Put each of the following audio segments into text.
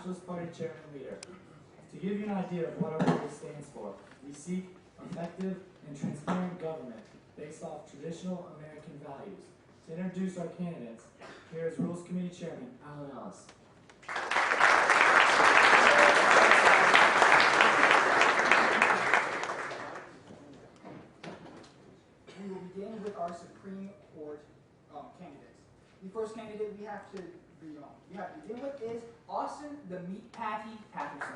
Nationalist Party Chairman Leader. To give you an idea of what our party stands for, we seek effective and transparent government based off traditional American values. To introduce our candidates, here is Rules Committee Chairman Alan Ellis. We will begin with our Supreme Court candidates. The first candidate we have to begin with is Austin the Meat Patty Patterson.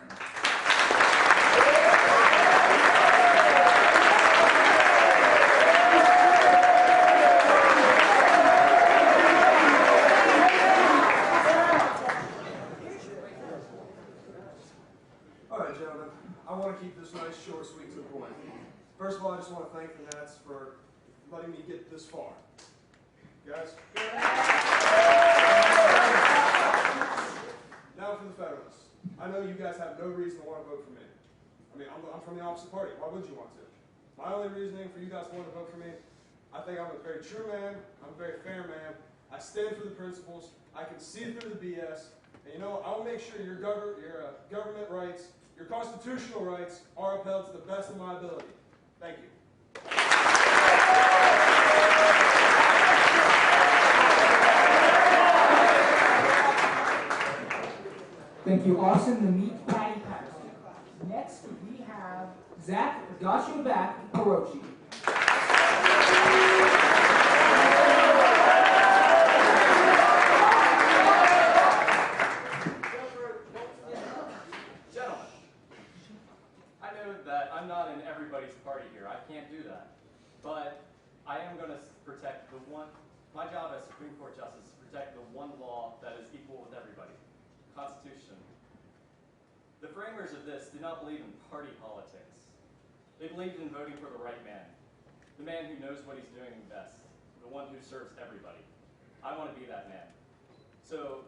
All right, gentlemen, I want to keep this nice, short, sweet, to the point. First of all, I just want to thank the Nats for letting me get this far. Guys? Now for the Federalists. I know you guys have no reason to want to vote for me. I mean, I'm from the opposite party. Why would you want to? My only reasoning for you guys to want to vote for me, I think I'm a very true man. I'm a very fair man. I stand for the principles. I can see through the BS. And you know, I'll make sure your government rights, your constitutional rights are upheld to the best of my ability. Thank you. Thank you, Austin the Meat Patty Patterson. Next, we have Zach Got Your Back Perochi. Gentlemen, I know that I'm not in everybody's party here. I can't do that. But I am going to protect the one, my job as Supreme Court Justice is to protect the one law that is equal with everybody, the Constitution. The framers of this did not believe in party politics. They believed in voting for the right man, the man who knows what he's doing best, the one who serves everybody. I want to be that man. So,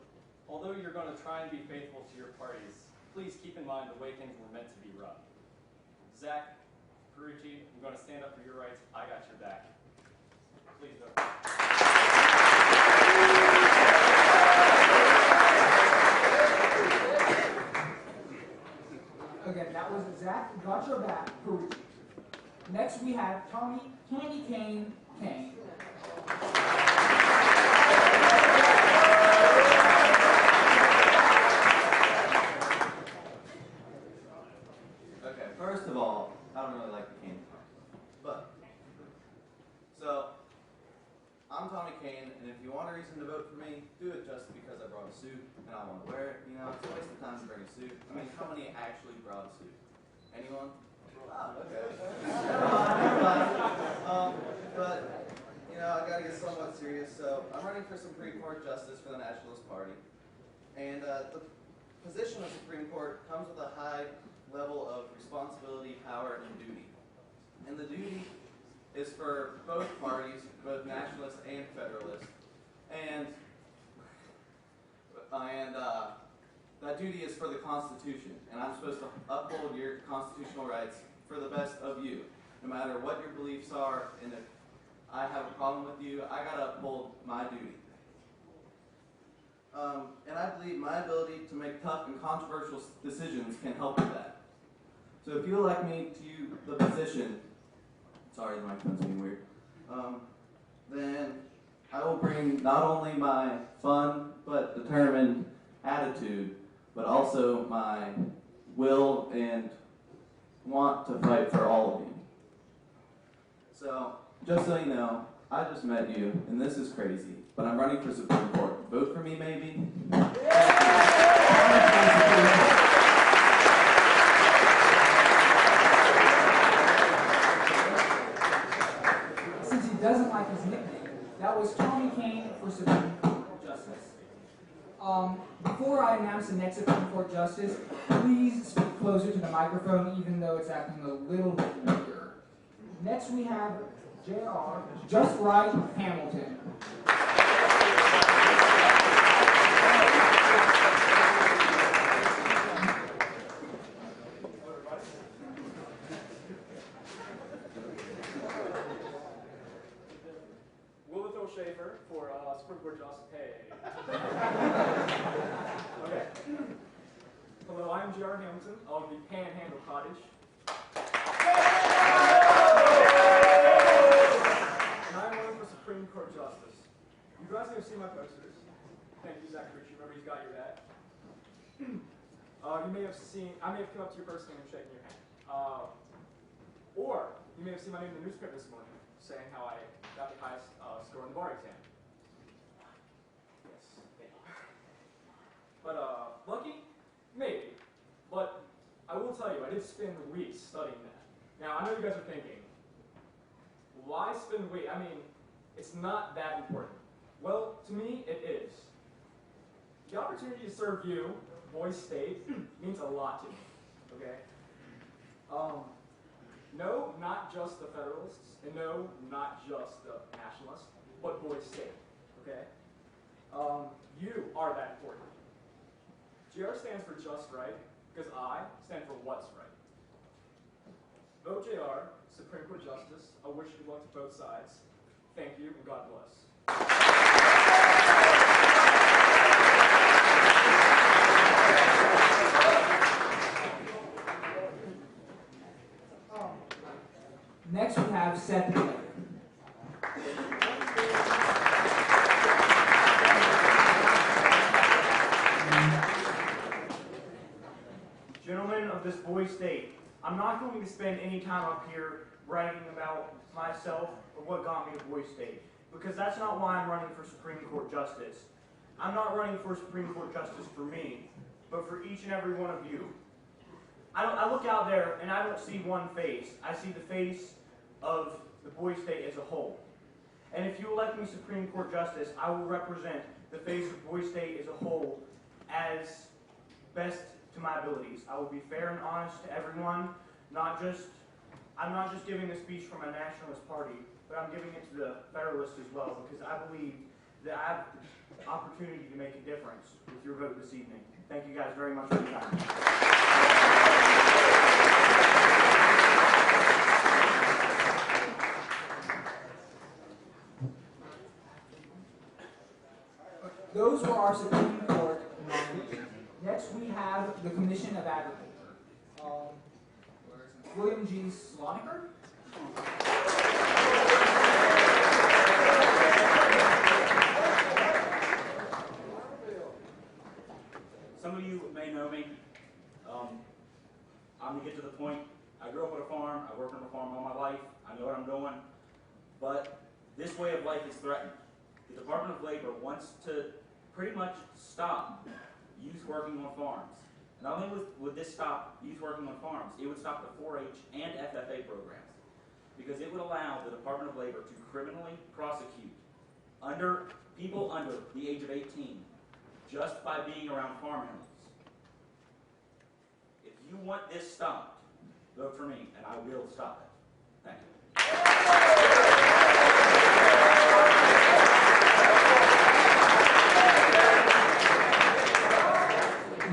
although you're going to try and be faithful to your parties, please keep in mind the way things were meant to be run. Zach, Perucci, I'm going to stand up for your rights. I got your back. Please vote. Again, that was Zach Got Your Back Perucci. Next, we have Tommy Candy Cane Kane. Okay, first of all, I don't really like the Kane but so I'm Tommy Kane, and if you want a reason to vote for me, do it just because I brought a suit and I want to wear it. You know, it's a waste of time to bring a suit. I mean, how many actually brought a suit? Anyone? Oh, okay. But you know, I gotta get somewhat serious. So I'm running for Supreme Court Justice for the Nationalist Party, and the position of Supreme Court comes with a high level of responsibility, power, and duty. And the duty is for both parties, both nationalists and federalists. And that duty is for the Constitution. And I'm supposed to uphold your constitutional rights for the best of you, no matter what your beliefs are. And if I have a problem with you, I gotta uphold my duty. And I believe my ability to make tough and controversial decisions can help with that. So if you elect me to the position, sorry, the microphone's being weird, then I will bring not only my fun but determined attitude, but also my will and want to fight for all of you. So, just so you know, I just met you, and this is crazy, but I'm running for Supreme Court. Vote for me, maybe? Since he doesn't like his nickname, that was Tommy Kane for Supreme Court Justice. Before I announce the next Supreme Court Justice, please speak closer to the microphone, even though it's acting a little bit weird. Next we have J.R. Just Right Hamilton. Willithil Schaefer for Supreme Court Justice. Hey. Okay. Hello, I am J.R. Hamilton of the Panhandle Cottage. And I am running for Supreme Court Justice. You guys may have seen my posters. Thank you, Zach Ritchie. Remember, he's got your back. You may have seen, I may have come up to you personally and shaken your hand. Or you may have seen my name in the newspaper this morning saying how I got the highest score in the bar exam. Yes, thank you. But, lucky? Maybe. But I will tell you, I did spend weeks studying that. Now, I know you guys are thinking, why spend weeks? I mean, it's not that important. Well, to me, it is. The opportunity to serve you, Boise State, means a lot to me, okay? No, not just the Federalists, and no, not just the Nationalists, but Boise State, okay? You are that important. JR stands for just right, because I stand for what's right. Vote JR, Supreme Court Justice. I wish you luck to both sides. Thank you, and God bless. Next we have Seth Miller. Gentlemen of this Boise State, I'm not going to spend any time up here bragging about myself or what got me to Boise State, because that's not why I'm running for Supreme Court Justice. I'm not running for Supreme Court Justice for me, but for each and every one of you. I look out there and I don't see one face. I see the face of the Boise State as a whole. And if you elect me Supreme Court Justice, I will represent the face of Boise State as a whole as best to my abilities. I will be fair and honest to everyone, I'm not just giving the speech for my nationalist party, but I'm giving it to the Federalists as well, because I believe that I have the opportunity to make a difference with your vote this evening. Thank you guys very much for your time. Those were our Supreme Court nominations. Next we have the Commission of Agriculture. William G. Sloniker. Some of you may know me. I'm going to get to the point. I grew up on a farm. I worked on a farm all my life. I know what I'm doing. But this way of life is threatened. The Department of Labor wants to pretty much stop youth working on farms. Not only would this stop youth working on farms, it would stop the 4-H and FFA programs, because it would allow the Department of Labor to criminally prosecute people under the age of 18 just by being around farm animals. If you want this stopped, vote for me, and I will stop it. Thank you.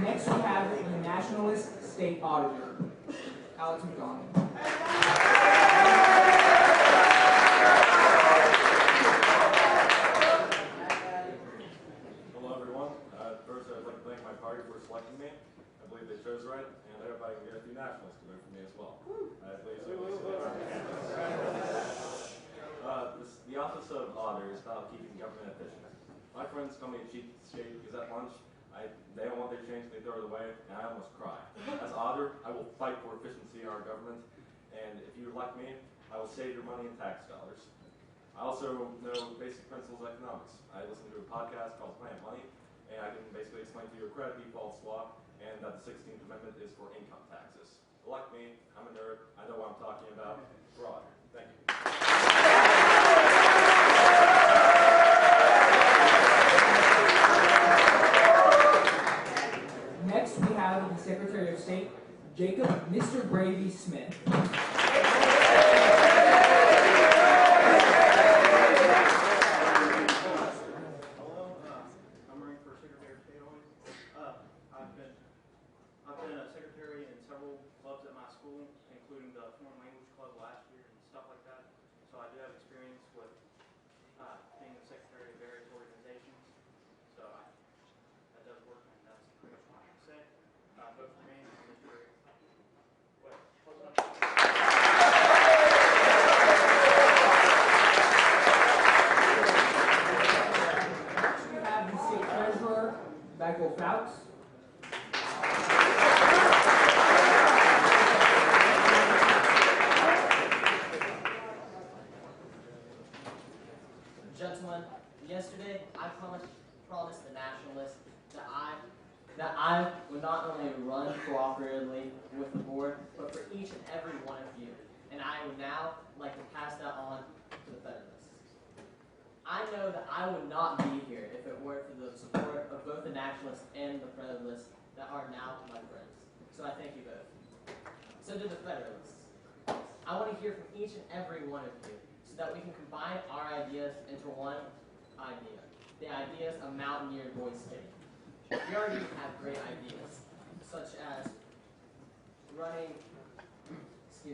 Next we have the Nationalist State Auditor, Alex McDonald. Hello everyone. First I'd like to thank my party for selecting me. I believe they chose right, and I hope I can get a few nationalists to vote for me as well. The Office of Auditor is about keeping government efficient. My friends call me a cheap shade because at lunch, they don't want their change, they throw it away, and I almost cry. As auditor, I will fight for efficiency in our government, and if you elect me, I will save your money in tax dollars. I also know basic principles of economics. I listen to a podcast called Planet Money, and I can basically explain to you a credit defaults law, and that the 16th Amendment is for income taxes. Elect me, I'm a nerd, I know what I'm talking about. We're auditor. Thank you. Next we have the Secretary of State, Jacob Mr. Brady Smith. I've been a secretary in several clubs at my school, including the foreign language club last year and stuff like that. So I do have experience with being a secretary of various organizations. So that does work, and that's pretty much what I can say. Vote for promised the Nationalists that I would not only run cooperatively with the board, but for each and every one of you. And I would now like to pass that on to the Federalists. I know that I would not be here if it weren't for the support of both the Nationalists and the Federalists that are now my friends. So I thank you both. So to the Federalists, I want to hear from each and every one of you so that we can combine our ideas into one idea. The ideas of Mountaineer Boys State. We already have great ideas, such as running, to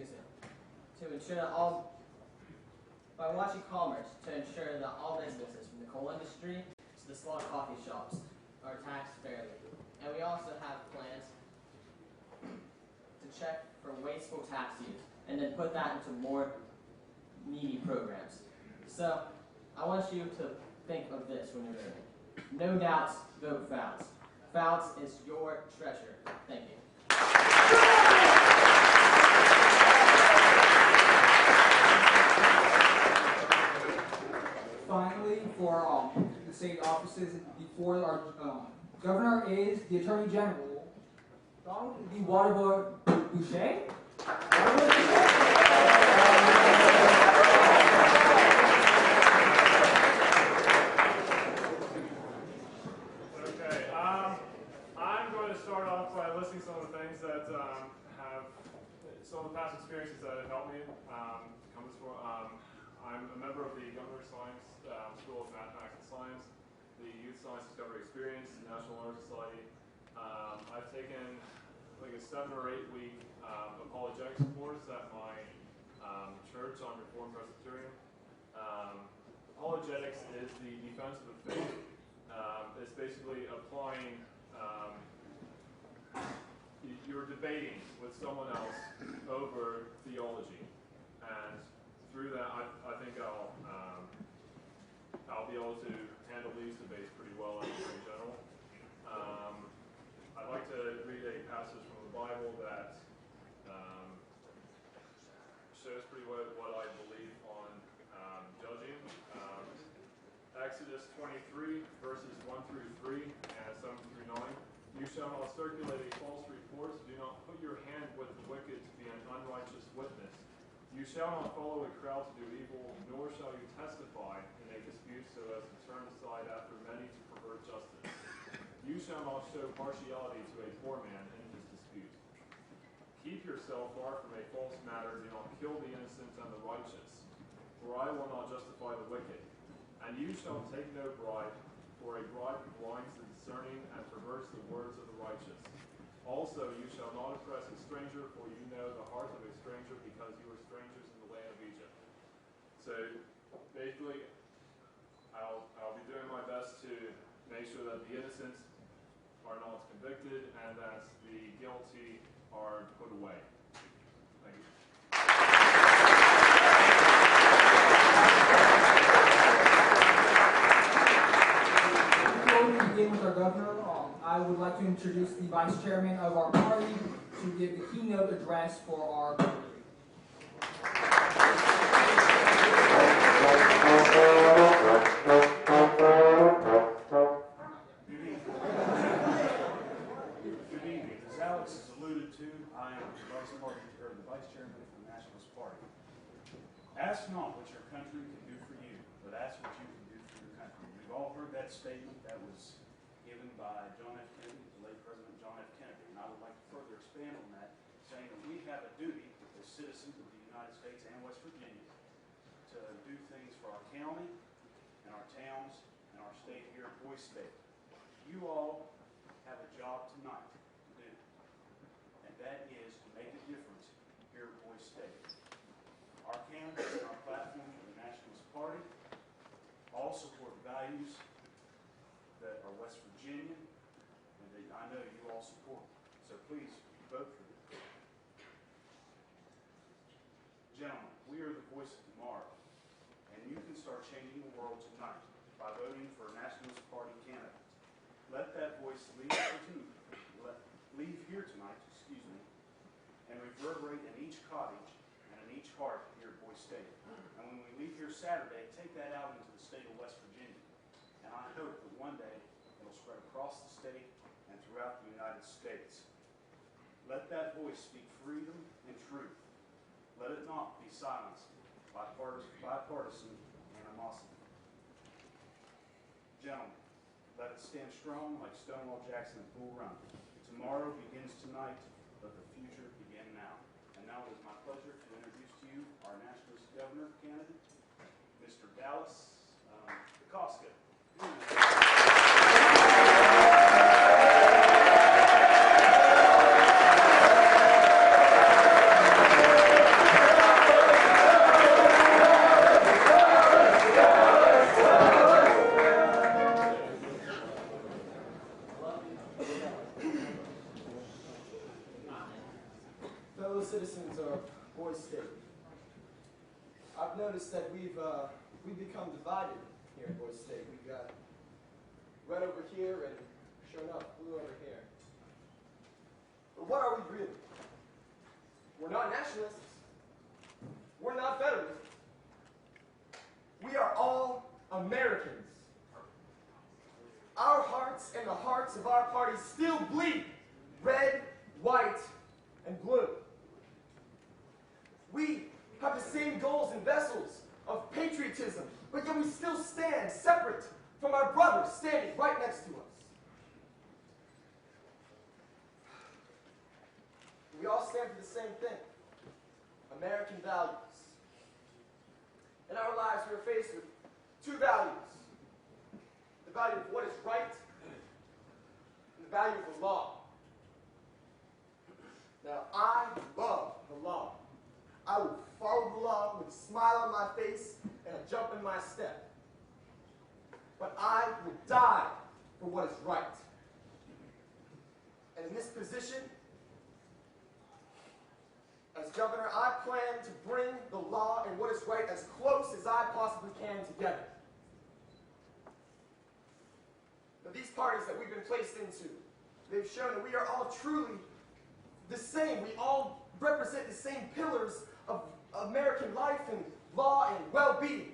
ensure that by watching commerce, to ensure that all businesses from the coal industry to the small coffee shops are taxed fairly. And we also have plans to check for wasteful tax use and then put that into more needy programs. So I want you to think of this when you're voting. No doubts, vote Fouts. Fouts is your treasure. Thank you. Finally, for the state offices, before our governor is the Attorney General, Donald D. Waterboy Boucher. Okay, I'm going to start off by listing some of the things that have some of the past experiences that have helped me come to school. I'm a member of the Governor Science School of Mathematics and Science, the Youth Science Discovery Experience, the National Honor Society. I've taken like a 7 or 8 week apologetics course at my church on Reformed Presbyterian. Apologetics is the defense of the faith. It's basically applying, you're debating with someone else over theology. And through that, I think I'll be able to handle these debates pretty well in general. I'd like to read a passage from the Bible that shows pretty well what I believe on judging. Exodus 23, verses 1 through 3 and 7 through 9. You shall not circulate a false report. Do not put your hand with the wicked to be an unrighteous witness. You shall not follow a crowd to do evil, nor shall you testify in a dispute so as to turn aside after many to pervert justice. You shall not show partiality to a poor man in his dispute. Keep yourself far from a false matter. Do not kill the innocent and the righteous, for I will not justify the wicked. And you shall take no bribe, for a bribe blinds the discerning and perverts the words of the righteous. Also, you shall not oppress a stranger, for you know the heart of a stranger, because you were strangers in the land of Egypt. So, basically, I'll be doing my best to make sure that the innocent are not convicted and that the guilty are put away. Thank you. Before we begin with our governor, I would like to introduce the vice chairman of our party to give the keynote address for our party. Good evening. As Alex has alluded to, I am the vice chairman of the Nationalist Party. Ask not what your country can do for you, but ask what you can do for your country. We've all heard that statement that was given by John F. Kennedy, the late President John F. Kennedy, and I would like to further expand on that, saying that we have a duty as citizens of the United States and West Virginia to do things for our county and our towns and our state here at Boise State. You all have a job tonight to do, and that is to make a difference here at Boise State. Our candidates and our platform for the Nationalist Party all support values that are West Virginian and that I know you all support. So please vote for them. Gentlemen, we are the voice of tomorrow, and you can start changing the world tonight by voting for a Nationalist Party candidate. Let that voice leave here tonight, and reverberate in each cottage and in each heart here at Boise State. And when we leave here Saturday, take that out into the state of West Virginia. And I hope spread across the state and throughout the United States. Let that voice speak freedom and truth. Let it not be silenced by bipartisan animosity. Gentlemen, let it stand strong like Stonewall Jackson and Bull Run. Tomorrow begins tonight, let the future begin now. And now it is my pleasure to introduce to you our nationalist governor candidate, Mr. Dallas DeCosta. Fellow citizens of Boise State, I've noticed that we've become divided here in Boise State. We've got red over here and, sure enough, blue over here. But what are we really? We're not nationalists. We're not Federalists. We are all Americans. Our hearts and the hearts of our party still bleed red, white, and blue. We have the same goals and vessels of patriotism, but yet we still stand separate from our brothers standing right next to us. We all stand for the same thing, American values. In our lives, we are faced with two values. The value of what is right and the value of the law. Now, I love the law. I will follow the law with a smile on my face and a jump in my step. But I will die for what is right. And in this position, as governor, I plan to bring the law and what is right as close as I possibly can together. Now, these parties that we've been placed into, they've shown that we are all truly the same. We all represent the same pillars of American life and law and well-being.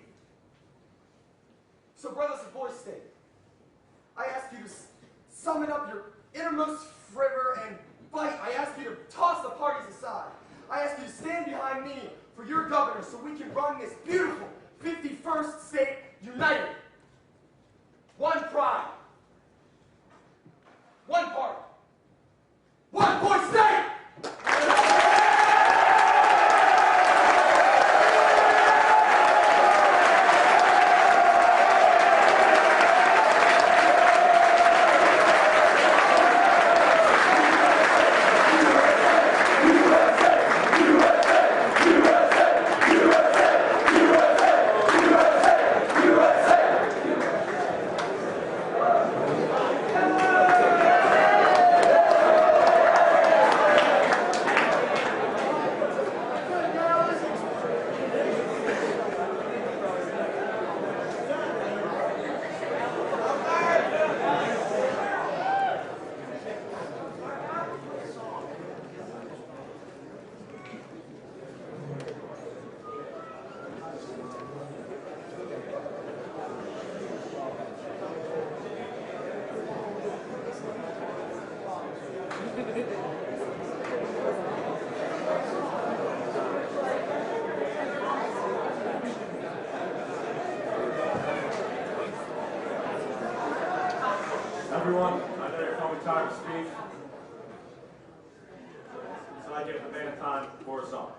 So, brothers of Boise State, I ask you to summon up your innermost fervor and fight. I ask you to toss the parties aside. I ask you to stand behind me for your governor so we can run this beautiful 51st state united. One pride. One party. One Boise State! Everyone, I know you're probably tired of speech, so I give the band time for a song.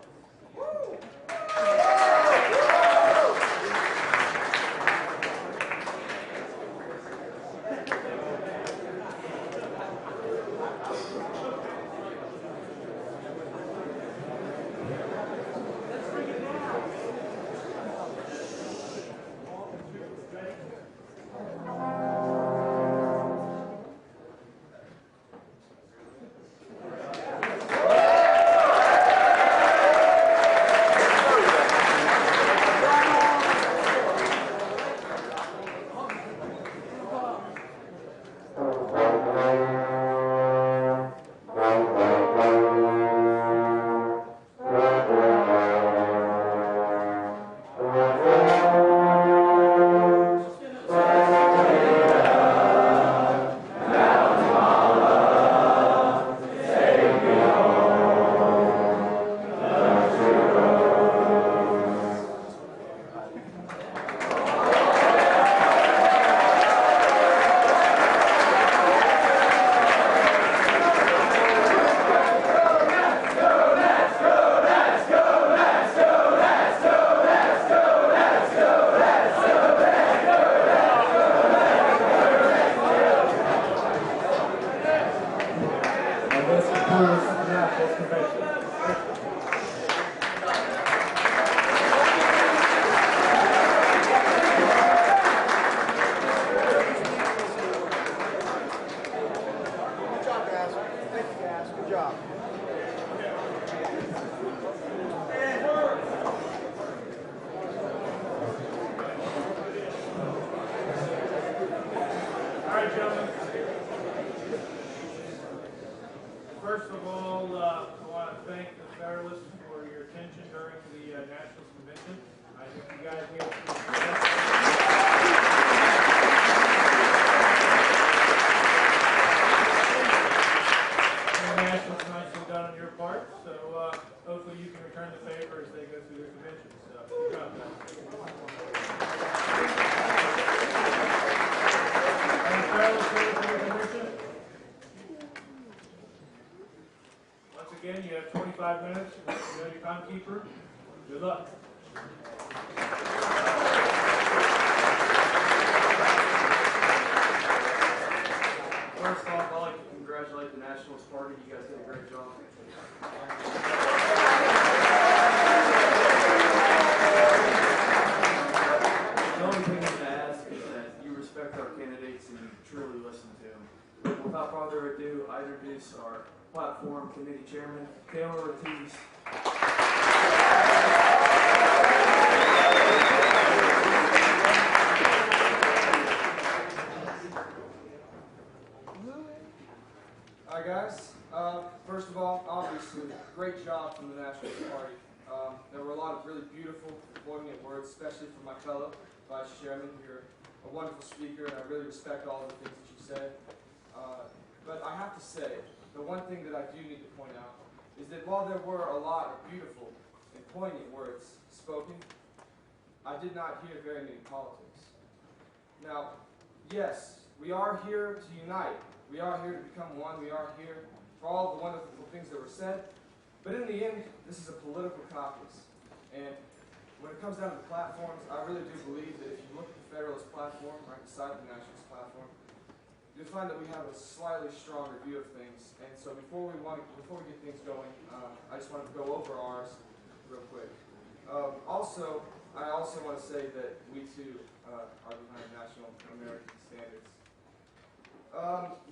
Nationals Convention. I think you guys need to Nationals nicely done on your part, so hopefully you can return the favor as they go through their convention. So good job, guys. Once again, you have 25 minutes. You know your timekeeper. Good luck. First off, I'd like to congratulate the Nationals Party. You guys did a great job. The only thing I'm going to ask is that you respect our candidates and you truly listen to them. Without further ado, I introduce our platform committee chairman, Taylor Ortiz. Hi guys. First of all, obviously, great job from the Nationals Party. There were a lot of really beautiful, poignant words, especially from my fellow Vice Chairman. You're a wonderful speaker, and I really respect all the things that you said. But I have to say, the one thing that I do need to point out is that while there were a lot of beautiful and poignant words spoken, I did not hear very many politics. Now, yes, we are here to unite. We are here to become one. We are here for all the wonderful things that were said. But in the end, this is a political caucus. And when it comes down to the platforms, I really do believe that if you look at the Federalist platform right beside the Nationalist platform, you'll find that we have a slightly stronger view of things. And so before we get things going, I just wanted to go over ours real quick. I also want to say that we too are behind national American standards.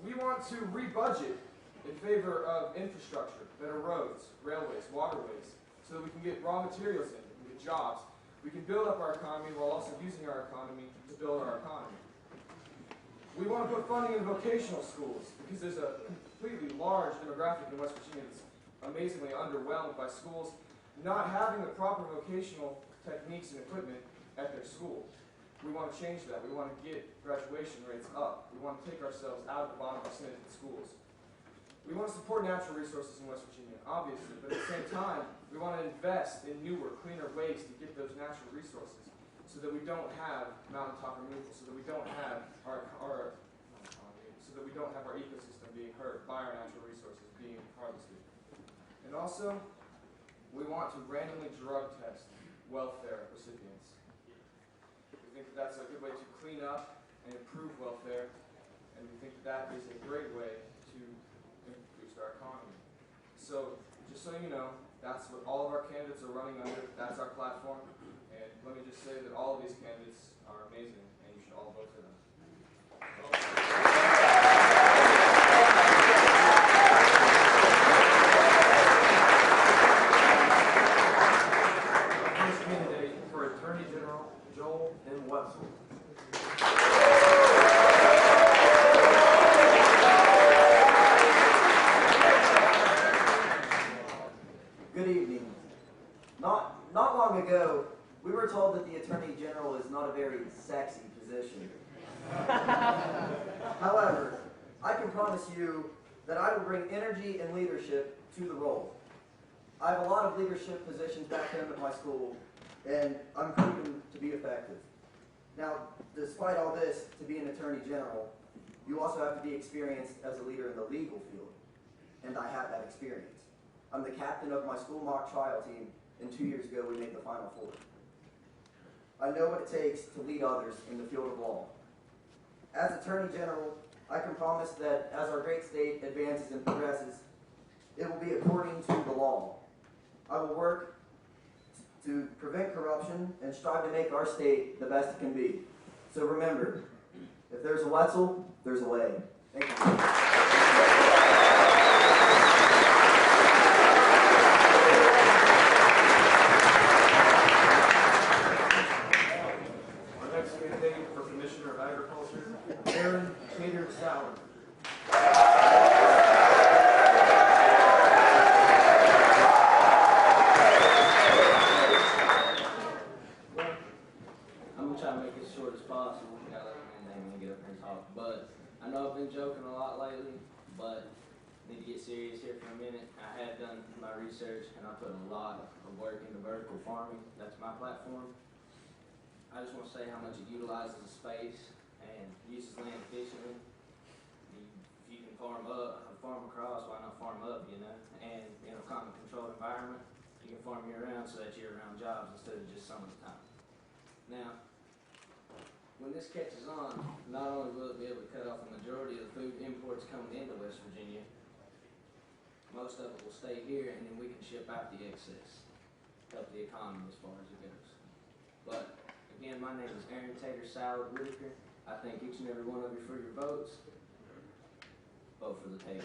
We want to rebudget in favor of infrastructure, better roads, railways, waterways, so that we can get raw materials in, we can get jobs. We can build up our economy while also using our economy to build our economy. We want to put funding in vocational schools because there's a completely large demographic in West Virginia that's amazingly underwhelmed by schools not having the proper vocational techniques and equipment at their school. We want to change that. We want to get graduation rates up. We want to take ourselves out of the bottom percentage of schools. We want to support natural resources in West Virginia, obviously, but at the same time, we want to invest in newer, cleaner ways to get those natural resources so that we don't have mountaintop removal, so that we don't have our ecosystem being hurt by our natural resources being harvested. And also, we want to randomly drug test welfare recipients. We think that that's a good way to clean up and improve welfare, and we think that is a great way to boost our economy. So, just so you know, that's what all of our candidates are running under. That's our platform. And let me just say that all of these candidates are amazing, and you should all vote for them. First candidate for Attorney General, Joel M. Wetzel. Good evening. Not long ago, we were told that the Attorney General is not a very sexy position. However, I can promise you that I will bring energy and leadership to the role. I have a lot of leadership positions back home at my school, and I'm proven to be effective. Now, despite all this, to be an Attorney General, you also have to be experienced as a leader in the legal field, and I have that experience. I'm the captain of my school mock trial team, and 2 years ago we made the Final Four. I know what it takes to lead others in the field of law. As Attorney General, I can promise that as our great state advances and progresses, it will be according to the law. I will work to prevent corruption and strive to make our state the best it can be. So remember, if there's a Wetzel, there's a way. Thank you. For Commissioner of Agriculture, Aaron Cater Sauer. possible. You gotta let my name and get up here and talk. But I know I've been joking a lot lately, but I need to get serious here for a minute. I have done my research and I put a lot of work into vertical farming. That's my platform. I just want to say how much it utilizes the space and uses land efficiently. If you can farm across, why not farm up, you know? And in a climate controlled environment, you can farm year round so that's year round jobs instead of just summer time. Now, when this catches on, not only will it be able to cut off the majority of the food imports coming into West Virginia, most of it will stay here and then we can ship out the excess, help the economy as far as it goes. But again, my name is Aaron Tater Salad Whitaker. I thank each and every one of you for your votes. Vote for the table.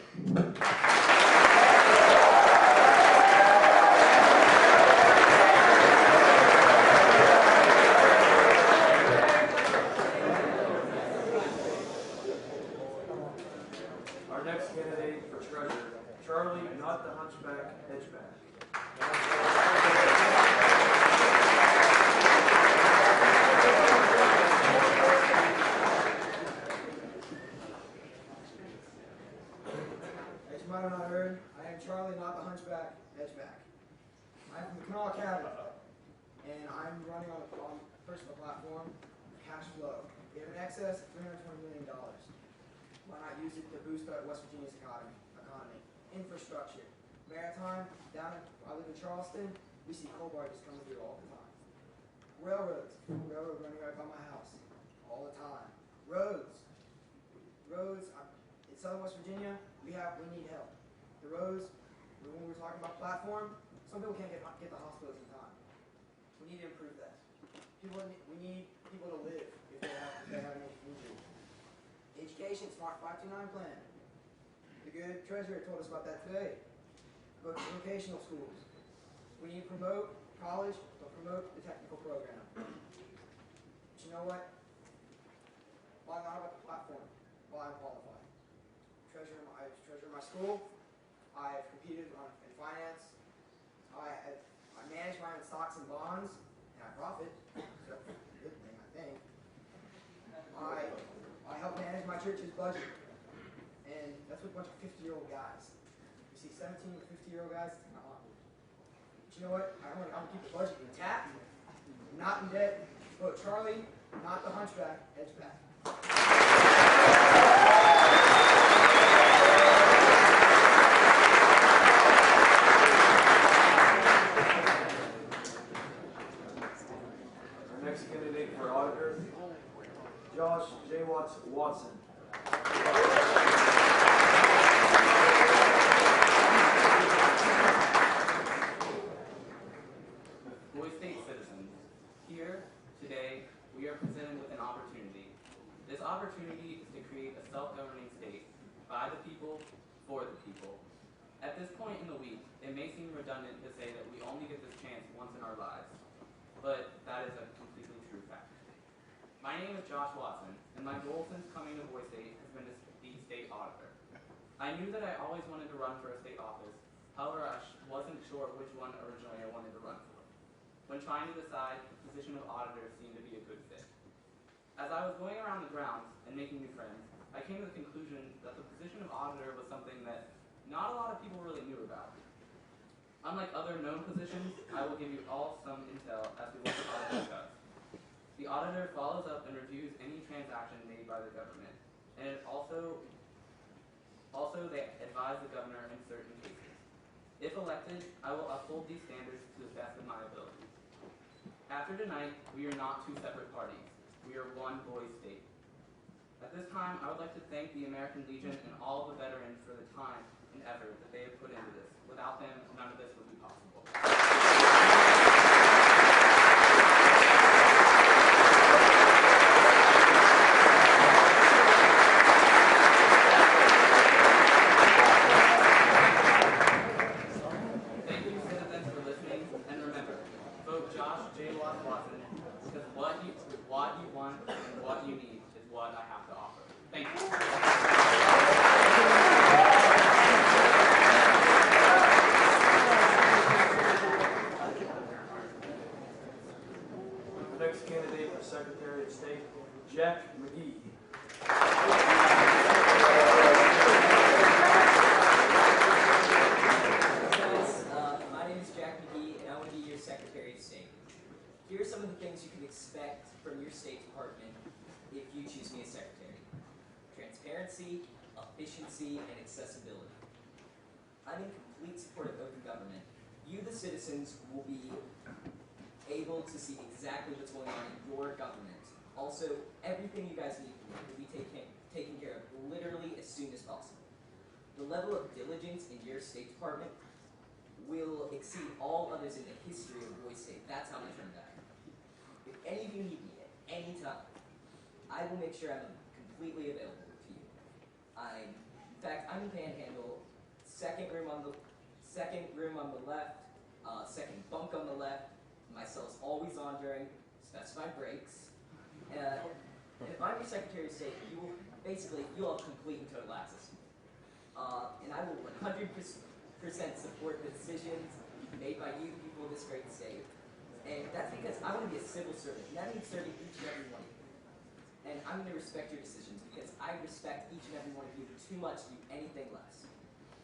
Our next candidate for treasurer, Charlie, not the hunchback, Hedgeback. As you might have not heard, I am Charlie, not the hunchback, Edgeback. I'm from the Kanawha Academy, and I'm running on a personal platform, cash flow. We have an excess of $320 million. Why not use it to boost our West Virginia's economy? Infrastructure, maritime, I live in Charleston, we see coal barges coming through all the time. Railroads, railroad running right by my house, all the time. Roads, in southern West Virginia, we need help. The roads, when we're talking about platform, some people can't get the hospitals in time. We need to improve that. We need people to live if they have any injury. Education, Smart 529 plan. The good treasurer told us about that today. Go to vocational schools. We need to promote college, but promote the technical program. But you know what? Why not about the platform? Why I'm qualified. I was treasurer of my school. I've competed in finance. I manage my own stocks and bonds, and I profit. So that's a good thing, I think. I help manage my church's budget. And that's with a bunch of 50-year-old guys. You see 17 to 50-year-old guys, it's not awkward. But you know what? I want to keep the budget intact, not in debt. Vote Charlie, not the hunchback, Edgeback. Our next candidate for auditor, Josh J. Watson. Boise State citizens, here today we are presented with an opportunity. This opportunity is to create a self-governing state by the people, for the people. At this point in the week, it may seem redundant to say that we only get this chance once in our lives, but that is a completely true fact. My name is Josh Watson, and my goal since coming to Boise State has been to be state auditor. I knew that I always wanted to run for a state office, however I wasn't sure which one originally I wanted to run for. When trying to decide, the position of auditor seemed to be a good fit. As I was going around the grounds and making new friends, I came to the conclusion that the position of auditor was something that not a lot of people really knew about. Unlike other known positions, I will give you all some intel as to what the auditor does. The auditor follows up and reviews any transaction made by the government, and it also they advise the governor in certain cases. If elected, I will uphold these standards to the best of my ability. After tonight, we are not two separate parties. We are one Boise State. At this time, I would like to thank the American Legion and all the veterans for the time and effort that they have put into this. Without them, none of this would be possible. Thank you, citizens, for listening, and remember, vote Josh J. Watson, because what you want and what you need is what I have to offer. Thank you. The next candidate for Secretary of State, Jack McGee. My name is Jack McGee, and I want to be your Secretary of State. Here are some of the things you can expect from your State Department if you choose me as Secretary. Transparency, efficiency, and accessibility. I'm in complete support of open government. You, the citizens, will be able to see exactly what's going on in your government. Also, everything you guys need from me will be taken care of literally as soon as possible. The level of diligence in your State Department will exceed all others in the history of Boise State. That's how much I'm valued. If any of you need me at any time, I will make sure I'm completely available to you. In fact, I'm in Panhandle, second room on the left, second bunk on the left. My cell's always on during specified breaks. If I'm your Secretary of State, you'll have complete and total access to me. And I will 100% support the decisions made by you, the people of this great state. And that's because I want to be a civil servant, and that means serving each and every one of you. And I'm going to respect your decisions because I respect each and every one of you too much to do anything less.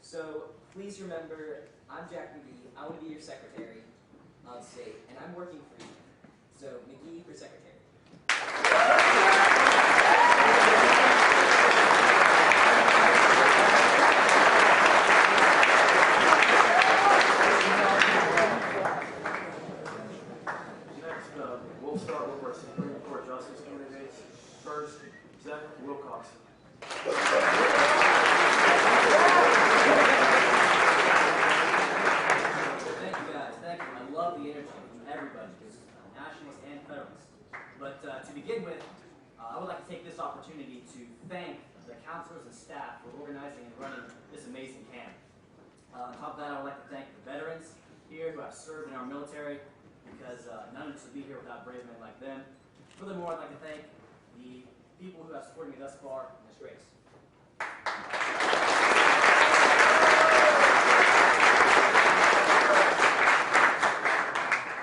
So please remember, I'm Jack McGee. I want to be your Secretary of State, and I'm working for you. So McGee for Secretary. We'll start with our Supreme Court Justice candidates. First, Zach Wilcoxon. Thank you guys, thank you. I love the energy from everybody, nationalists and federalists. But to begin with, I would like to take this opportunity to thank the counselors and staff for organizing and running this amazing camp. On top of that, I would like to thank the veterans here who have served in our military, because none of us would be here without brave men like them. Furthermore, I'd like to thank the people who have supported me thus far in this race.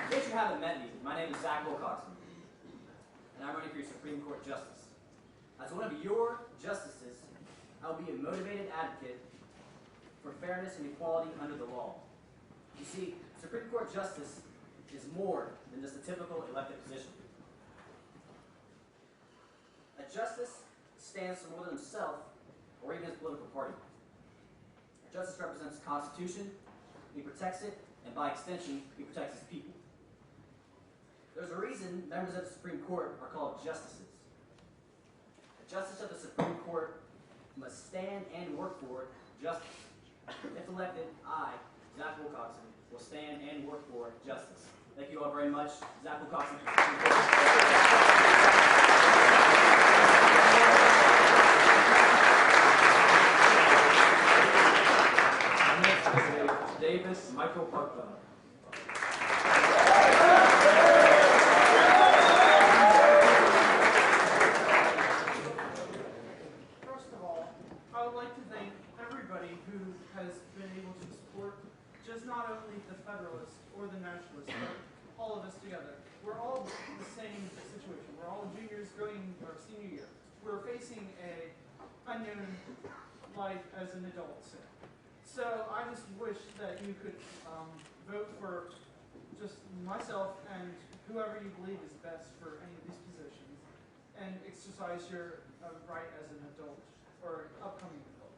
In case you haven't met me, my name is Zach Wilcoxon, and I'm running for your Supreme Court Justice. As one of your justices, I will be a motivated advocate for fairness and equality under the law. You see, Supreme Court Justice is more than just a typical elected position. A justice stands for more than himself or even his political party. A justice represents the Constitution, he protects it, and by extension, he protects his people. There's a reason members of the Supreme Court are called justices. A justice of the Supreme Court must stand and work for justice. If elected, I, Zach Wilcoxon, will stand and work for justice. Thank you all very much. Zach Wilcoxon. Next candidate, Davis Michael Parkland. First of all, I would like to thank everybody who has been able to support just not only the Federalists or the Nationalists, but all of us together. We're all in the same situation. We're all juniors going our senior year. We're facing a unknown life as an adult soon. So I just wish that you could vote for just myself and whoever you believe is best for any of these positions, and exercise your right as an adult or upcoming adult.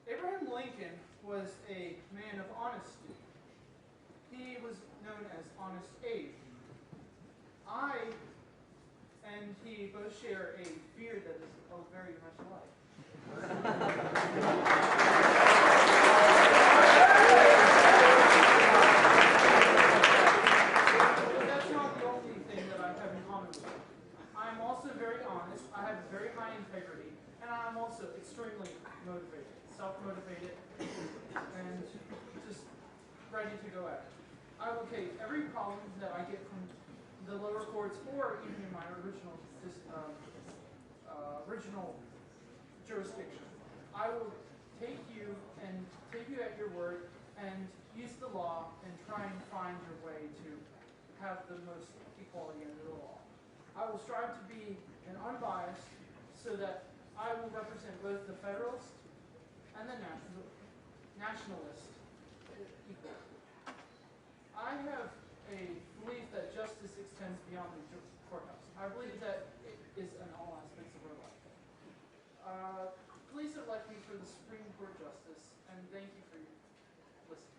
Abraham Lincoln was a man of honesty. He was known as Honest Abe. I and he both share a beard that is very much alike. That's not the only thing that I have in common with him. I am also very honest, I have very high integrity, and I am also extremely motivated, self-motivated, and just ready to go at it. I will take every problem that I get from the lower courts or even in my original jurisdiction. I will take you at your word and use the law and try and find your way to have the most equality under the law. I will strive to be an unbiased so that I will represent both the Federalist and the Nationalist equally. I have a belief that justice extends beyond the courthouse. I believe that it is in all aspects of our life. Please elect me for the Supreme Court Justice, and thank you for your listening.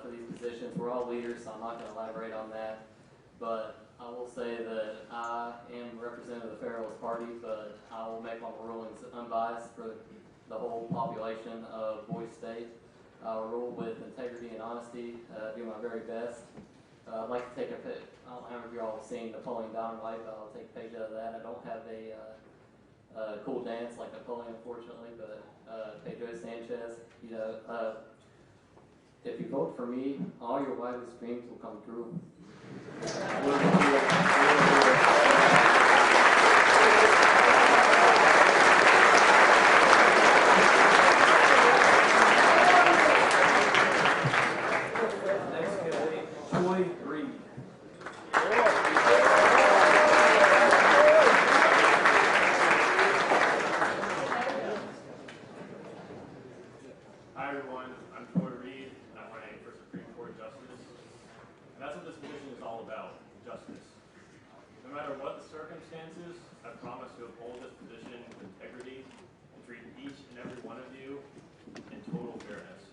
For these positions. We're all leaders, so I'm not going to elaborate on that. But I will say that I am representative of the Federalist Party, but I will make my rulings unbiased for the whole population of Boise State. I'll rule with integrity and honesty, do my very best. I'd like to take a page. I don't know if you're all seen Napoleon Dynamite, but I'll take a page out of that. I don't have a cool dance like Napoleon, unfortunately, but Pedro Sanchez, if you vote for me, all your wildest dreams will come true. Next candidate, Joy Reed. Hi everyone, I'm Troy Reed, and I'm running for Supreme Court Justice. And that's what this position is all about, justice. No matter what the circumstances, I promise to uphold this position with integrity and treat each and every one of you in total fairness.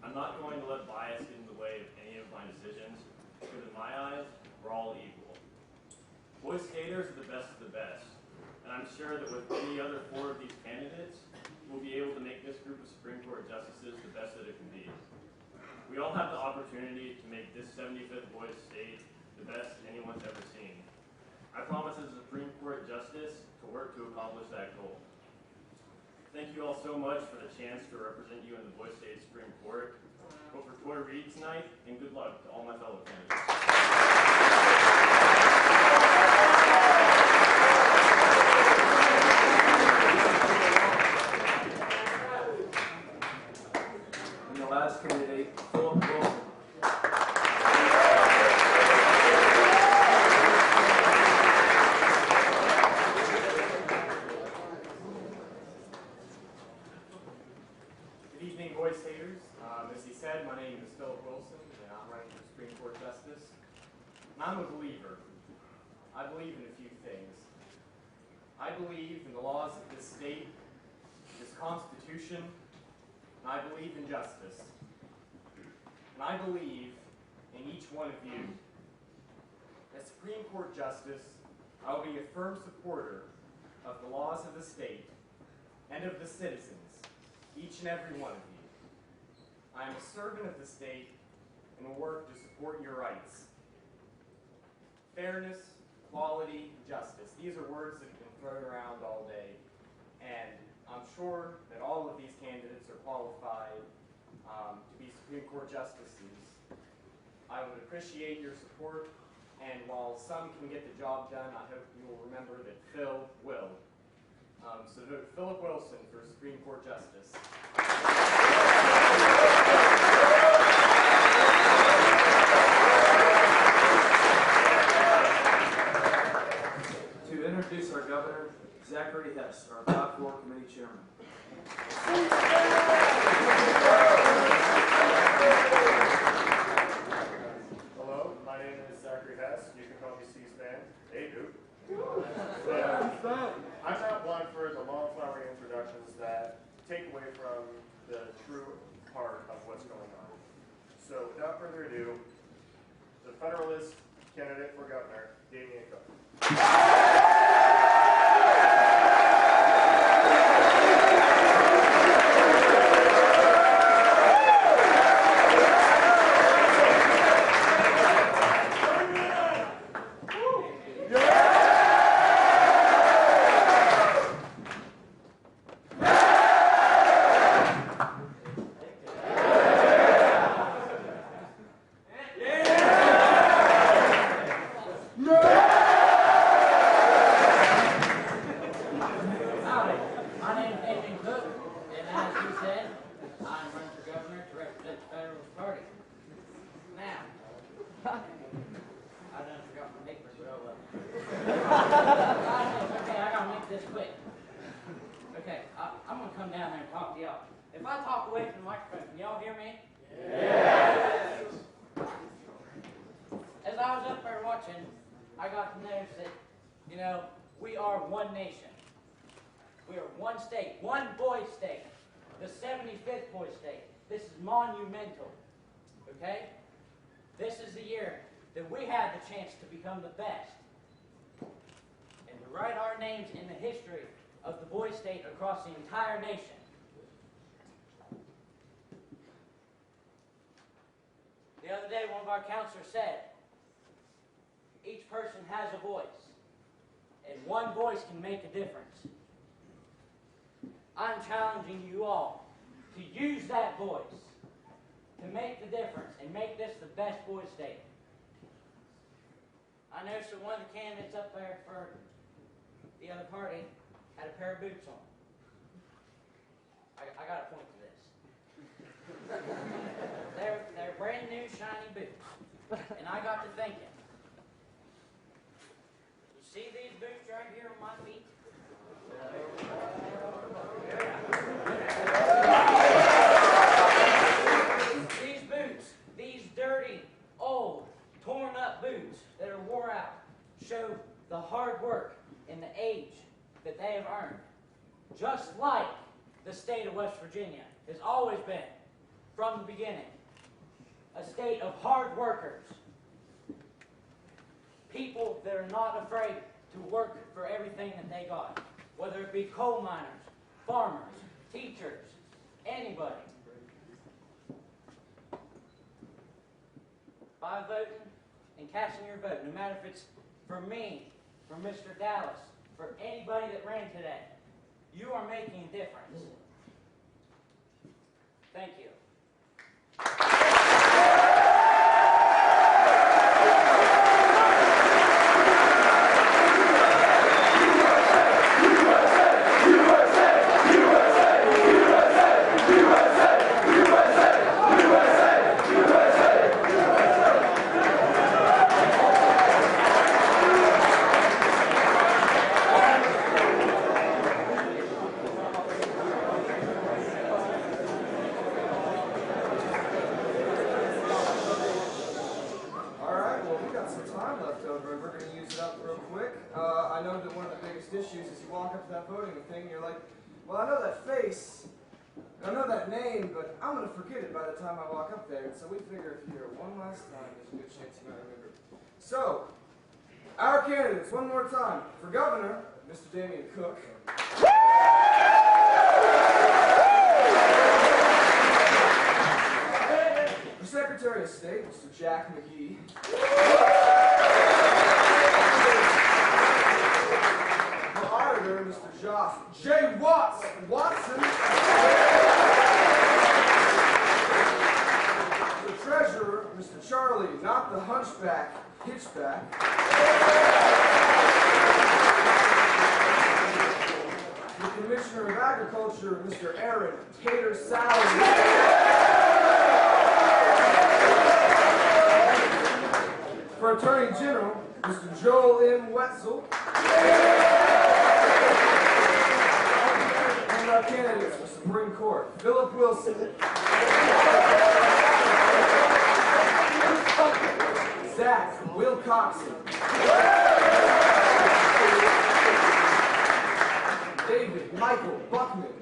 I'm not going to let bias get in the way of any of my decisions, because in my eyes, we're all equal. Boise Staters are the best of the best, and I'm sure that with any other 4 of these candidates, we'll be able to make this group of Supreme Court justices the best that it can be. We all have the opportunity to make this 75th Boise State the best anyone's ever seen. I promise as a Supreme Court justice to work to accomplish that goal. Thank you all so much for the chance to represent you in the Boise State Supreme Court. Vote for Troy Reed tonight, and good luck to all my fellow candidates. And the last candidate, Philip Wilson. Good evening, Boise Staters. As he said, my name is Philip Wilson, and I'm running for Supreme Court Justice. And I'm a believer. I believe in a few things. I believe in the laws of this state, this Constitution, and I believe in justice. And I believe in each one of you. As Supreme Court Justice, I will be a firm supporter of the laws of the state and of the citizens, each and every one of you. I am a servant of the state and will work to support your rights. Fairness, equality, justice. These are words that have been thrown around all day, and I'm sure that all of these candidates are qualified to be Supreme Court justices. I would appreciate your support, and while some can get the job done, I hope you will remember that Phil will. So vote Philip Wilson for Supreme Court Justice. To introduce our governor, Zachary Hess, our platform committee chairman. Hello, my name is Zachary Hess. You can call me C-SPAN. Hey, dude. I'm not one for the long flowery introductions that take away from the true heart of what's going on. So without further ado, the Federalist candidate for governor, Damian Cook. y'all. If I talk away from the microphone, can y'all hear me? Yes. As I was up there watching, I got to notice that, you know, we are one nation. We are one state, one boy state, the 75th boy state. This is monumental, okay? This is the year that we had the chance to become the best and to write our names in the history of the boy state across the entire nation. The other day, one of our counselors said, each person has a voice, and one voice can make a difference. I'm challenging you all to use that voice to make the difference and make this the best boy state. I noticed that one of the candidates up there for the other party had a pair of boots on. I got to point to this. They're brand new shiny boots. And I got to thinking, you see these boots right here on my feet? These boots, these dirty, old, torn up boots that are wore out, show the hard work and the age that they have earned. Just like the state of West Virginia has always been, from the beginning, a state of hard workers. People that are not afraid to work for everything that they got, whether it be coal miners, farmers, teachers, anybody. By voting and casting your vote, no matter if it's for me, for Mr. Dallas, for anybody that ran today, you are making a difference. Thank you. Issues is you walk up to that voting thing and you're like, well, I know that face, I know that name, but I'm going to forget it by the time I walk up there. And so we figure if you're here one last time, there's a good chance you might remember. So, our candidates, one more time. For governor, Mr. Damian Cook. For Secretary of State, Mr. Jack McGee. Mr. Josh J. Watson. The treasurer, Mr. Charlie, not the hunchback, hitchback. The Commissioner of Agriculture, Mr. Aaron Tater Salary. For Attorney General, Mr. Joel M. Wetzel. Our candidates for Supreme Court, Philip Wilson, Zach Wilcoxon, David Michael Buckman,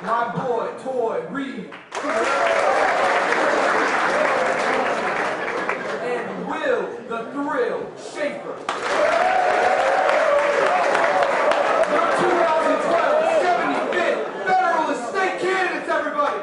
my boy Toy Reed, and Will the Thrill Schaefer. 2012 75th Federalist State candidates, everybody!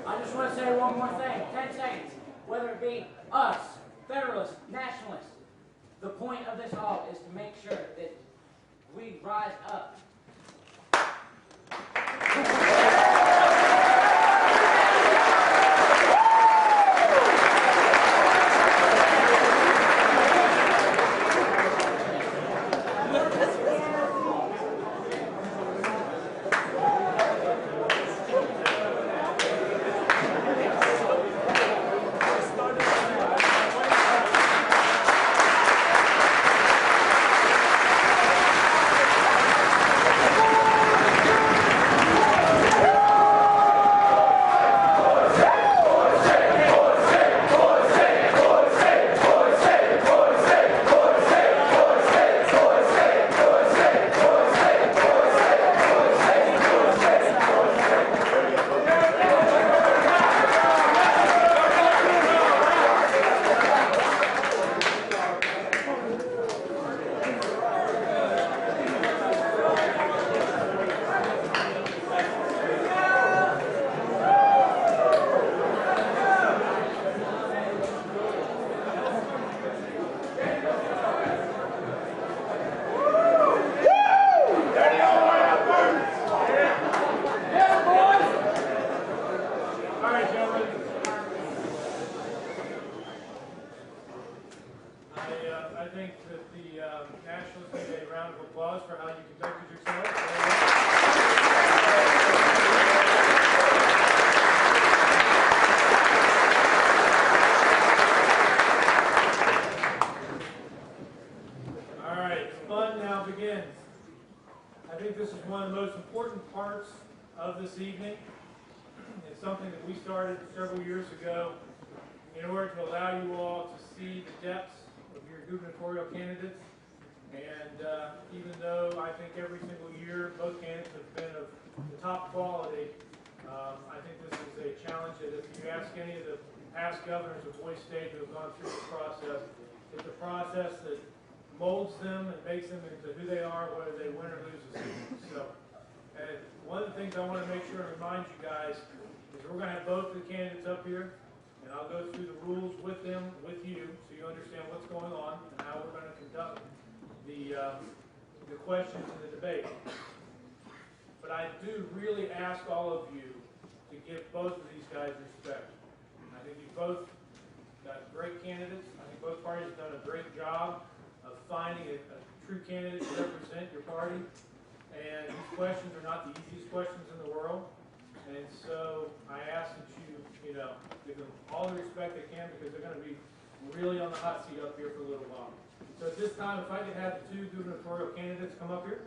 I just want to say one more thing, 10 seconds. Whether it be us, Federalists, Nationalists, the point of this all is to make sure that we rise up. think that the Nationals need a round of applause for how you conducted yourself. All right, fun now begins. I think this is one of the most important parts of this evening. It's something that we started several years ago in order to allow you all to see the depths of your gubernatorial candidates. And even though I think every single year both candidates have been of the top quality, I think this is a challenge that if you ask any of the past governors of Boise State who have gone through this process, it's a process that molds them and makes them into who they are, whether they win or lose the season. So, and one of the things I want to make sure and remind you guys is we're going to have both the candidates up here, and I'll go through the rules with them, with you, so you understand what's going on and how we're going to conduct the questions in the debate. But I do really ask all of you to give both of these guys respect. I think you both got great candidates. I think both parties have done a great job of finding a true candidate to represent your party. And these questions are not the easiest questions in the world. And so I ask that you give them all the respect they can, because they're going to be really on the hot seat up here for a little while. So at this time, if I could have the two gubernatorial candidates come up here.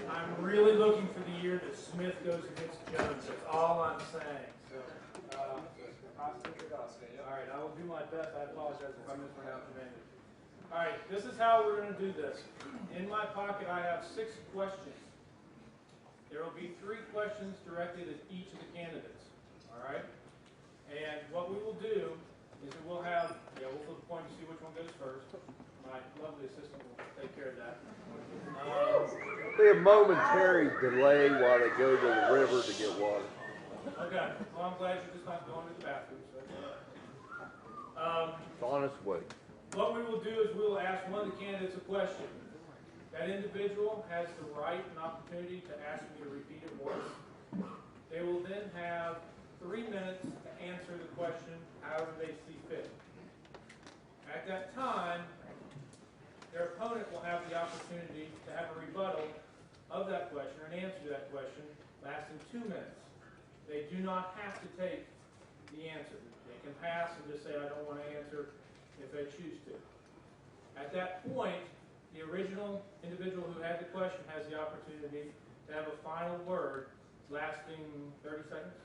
I'm really looking for the year that Smith goes against Jones. That's all I'm saying. So, all right, I will do my best. I apologize if I mispronounce your name. All right, this is how we're going to do this. In my pocket, I have 6 questions. There will be 3 questions directed at each of the candidates. All right? And what we will do is that we'll have, we'll flip a coin to see which one goes first. My lovely assistant will take care of that. Be a momentary delay while they go to the river to get water. Okay. Well, I'm glad you're just not going to the bathroom. So. It's honest way. What we will do is we will ask one of the candidates a question. That individual has the right and opportunity to ask me to repeat it once. They will then have 3 minutes to answer the question however they see fit. At that time, their opponent will have the opportunity to have a rebuttal of that question or an answer to that question lasting 2 minutes. They do not have to take the answer. They can pass and just say, I don't want to answer, if they choose to. At that point, the original individual who had the question has the opportunity to have a final word lasting 30 seconds.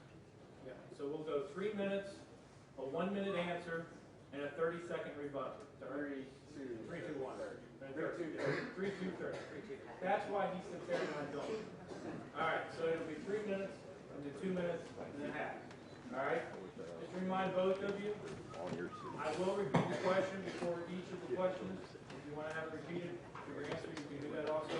Yeah. So we'll go 3 minutes, a 1 minute answer, and a 30-second rebuttal. 3, 2, 1. 3, 2, 30. That's why he sits there and I don't. All right, so it'll be 3 minutes, and then 2 minutes, and then a half. All right? Just to remind both of you, I will repeat the question before each of the questions. If you want to have it repeated for your answer, you can do that also.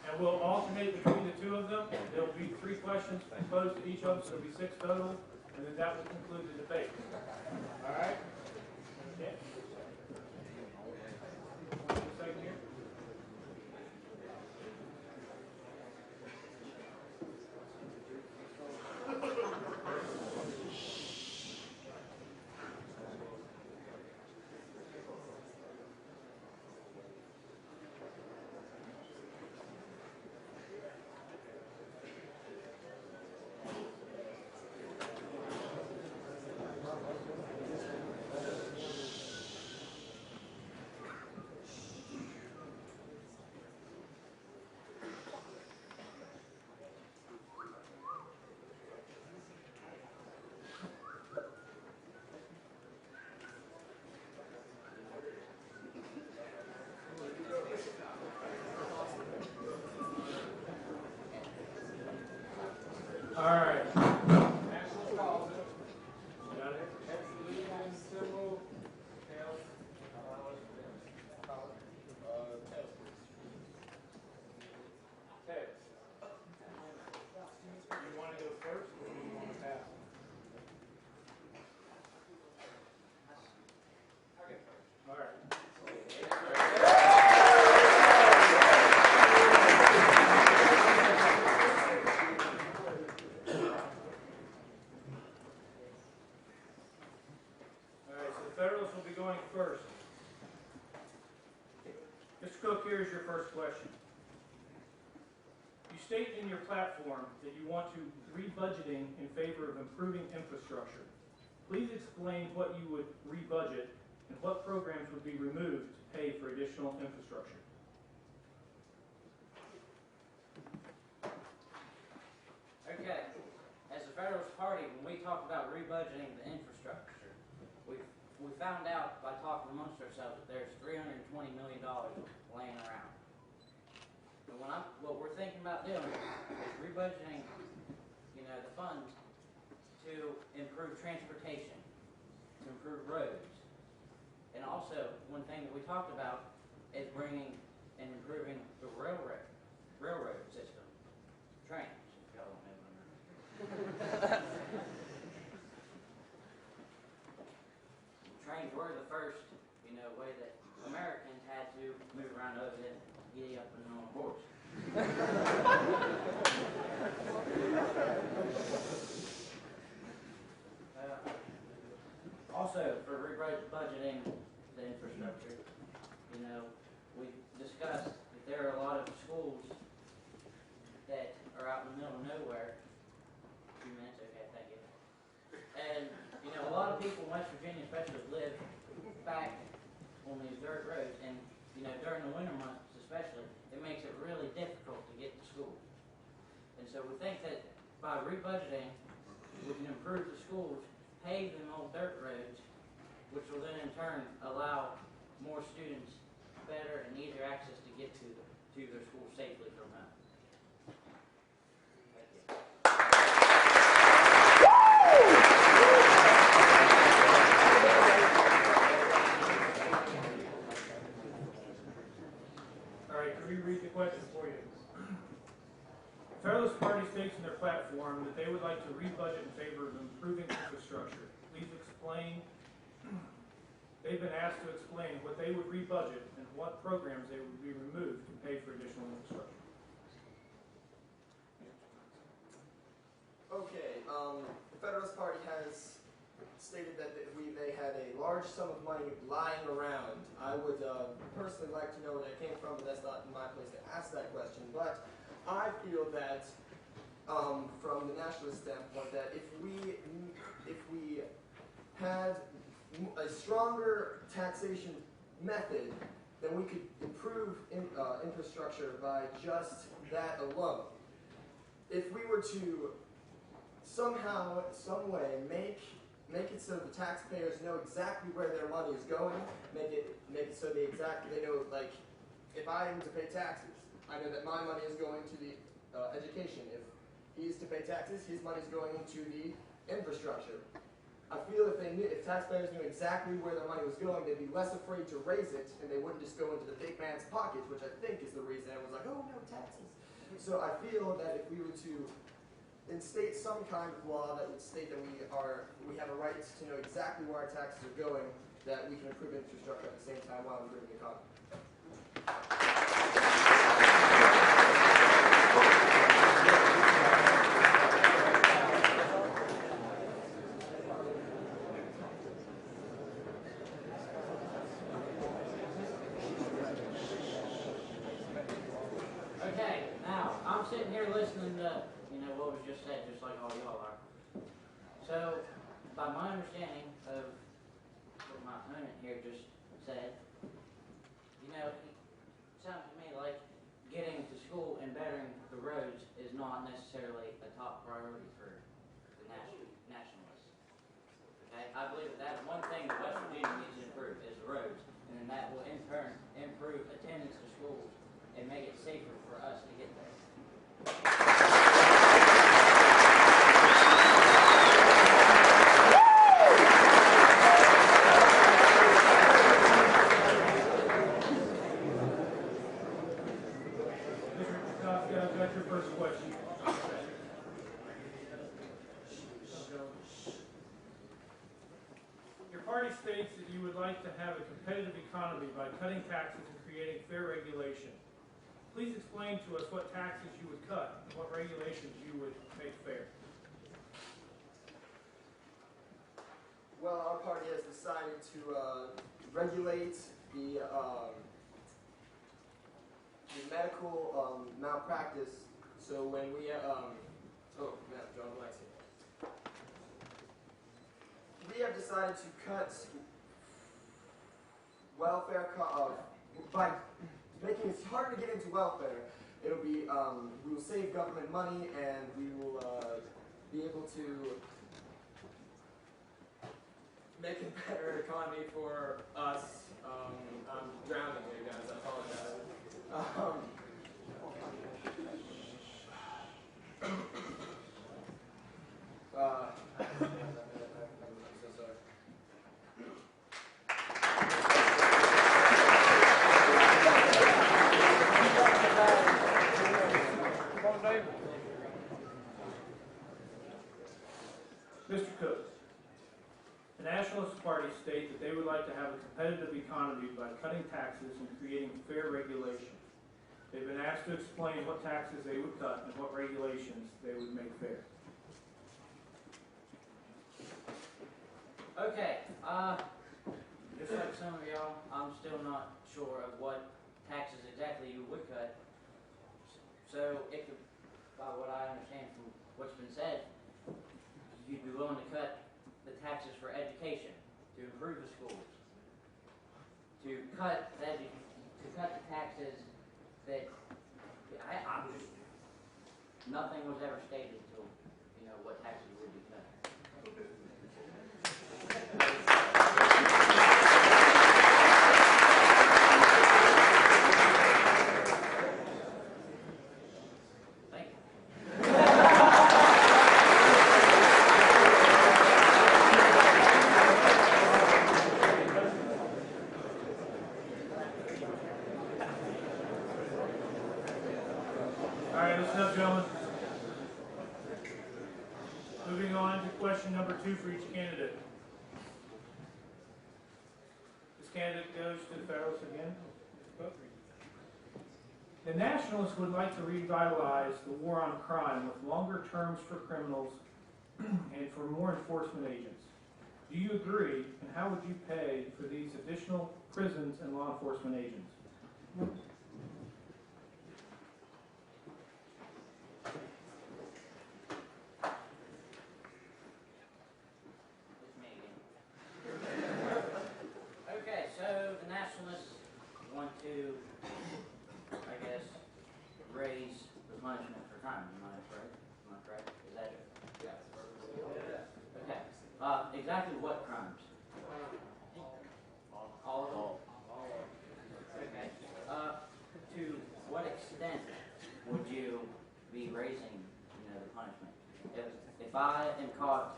And we'll alternate between the 2 of them. There'll be 3 questions posed to each of them, so there'll be 6 total, and then that will conclude the debate. All right? Okay. Second here. will be going first. Mr. Cook, here is your first question. You state in your platform that you want to rebudgeting in favor of improving infrastructure. Please explain what you would rebudget and what programs would be removed to pay for additional infrastructure. Okay, as a Federalist Party, when we talk about rebudgeting the infrastructure, we found out by talking amongst ourselves that there's $320 million laying around. And what we're thinking about doing is rebudgeting, the funds to improve transportation, to improve roads. And also, one thing that we talked about is bringing and improving the railroad system, trains. If y'all don't know. Trains were the first, way that Americans had to move around other than giddy up and on a horse. Also, for rebudgeting the infrastructure, we discussed that there are a lot of schools that are out in the middle of nowhere. 2 minutes, okay, thank you. And, a lot of people in West Virginia especially live back on these dirt roads, and, during the winter months especially, it makes it really difficult to get to school. And so we think that by rebudgeting, we can improve the schools, pave them old dirt roads, which will then in turn allow more students better and easier access to get to their school safely from home. Thank you. All right, can we read the question for you? The Federalist Party states in their platform that they would like to rebudget in favor of improving infrastructure. Please explain. They've been asked to explain what they would rebudget and what programs they would be removed to pay for additional infrastructure. Okay, the Federalist Party has stated that they had a large sum of money lying around. I would personally like to know where that came from, but that's not my place to ask that question. But I feel that, from the nationalist standpoint, that if we had a stronger taxation method, then we could improve infrastructure by just that alone. If we were to somehow, some way, make it so the taxpayers know exactly where their money is going, make it so they know, like, if I am to pay taxes, I know that my money is going to the education. If he's to pay taxes, his money is going into the infrastructure. I feel if taxpayers knew exactly where their money was going, they'd be less afraid to raise it, and they wouldn't just go into the big man's pockets, which I think is the reason everyone's like, oh no, taxes. So I feel that if we were to instate some kind of law that would state that we have a right to know exactly where our taxes are going, that we can improve infrastructure at the same time while improving the economy. Okay, now, I'm sitting here listening to, what was just said, just like all y'all are. So, by my understanding of what my opponent here just said, it sounds to me like getting to school and bettering the roads is not necessarily a top priority for the nationalists. Okay, I believe that one thing that West Virginia needs to improve is the roads, and then that will in turn improve attendance to schools and make it safer for us to get there. That's your first question. Your party states that you would like to have a competitive economy by cutting taxes and creating fair regulation. Please explain to us what taxes you would cut and what regulations you would make fair. Well, our party has decided to regulate the medical malpractice. So when we oh man, John Black's here. We have decided to cut welfare by making it harder to get into welfare. It'll be we will save government money, and we will be able to make a better economy for us. I'm drowning here, guys. I apologize. I'm so sorry. Mr. Cook, the Nationalist Party state that they would like to have a competitive economy by cutting taxes and creating fair regulation. They've been asked to explain what taxes they would cut and what regulations they would make fair. Okay, just like some of y'all, I'm still not sure of what taxes exactly you would cut. So, if, by what I understand from what's been said, you'd be willing to cut the taxes for education, to improve the schools, to cut the taxes that I'm just, nothing was ever stated to, what taxes would be cut. Thank you. All right, listen up, gentlemen. Moving on to question number 2 for each candidate. This candidate goes to the Federalists again. The Nationalists would like to revitalize the war on crime with longer terms for criminals and for more enforcement agents. Do you agree, and how would you pay for these additional prisons and law enforcement agents? Okay, so the Nationalists want to, I guess, raise the punishment for crime. Am I correct? Am I correct? Is that it? Yes. Okay. Exactly what crimes? All of them? Okay. To what extent would you be raising, the punishment? If I am caught.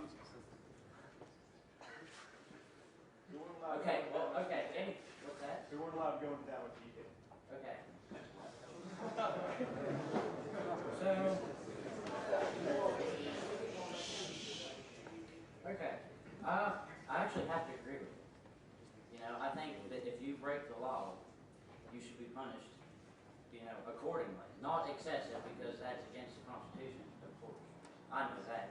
Okay, well, okay, what's that? We weren't allowed to go into that with detail. Okay. So, okay, I actually have to agree with you. I think that if you break the law, you should be punished, accordingly. Not excessive, because that's against the Constitution, of course. I know that.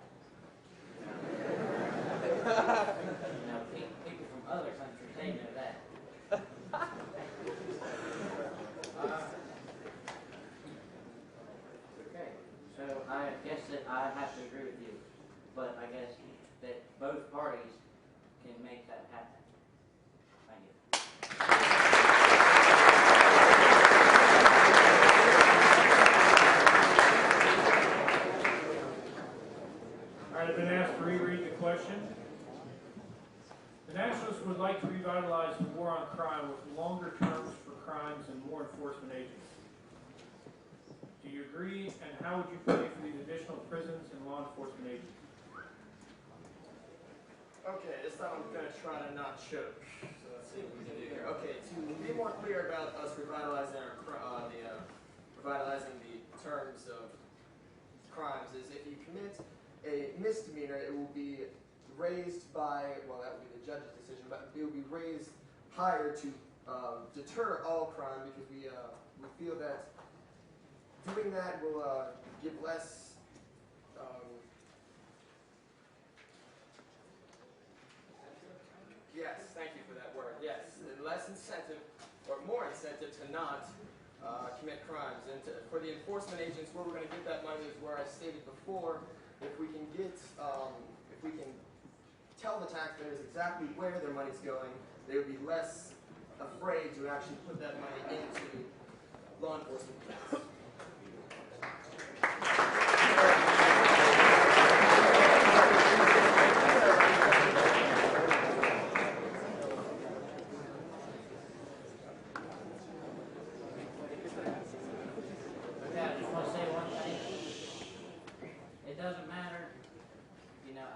People from other countries, they know that. Okay, so I guess that I have to agree with you, but I guess that both parties can make that happen. Thank you. All right, I've been asked to reread the question. The Nationalists would like to revitalize the war on crime with longer terms for crimes and more enforcement agents. Do you agree, and how would you pay for these additional prisons and law enforcement agents? Okay, this time I'm going to try to not choke. So let's see what we can do here. Okay, to be more clear about us revitalizing revitalizing the terms of crimes is if you commit a misdemeanor, it will be raised by, well, that would be the judge's decision, but it will be raised higher to deter all crime, because we feel that doing that will give less yes. incentive, or more incentive, to not commit crimes. And for the enforcement agents, where we're going to get that money is where I stated before. If we can tell the taxpayers exactly where their money's going, they would be less afraid to actually put that money into law enforcement accounts. Okay, I just want to say one thing. It doesn't matter,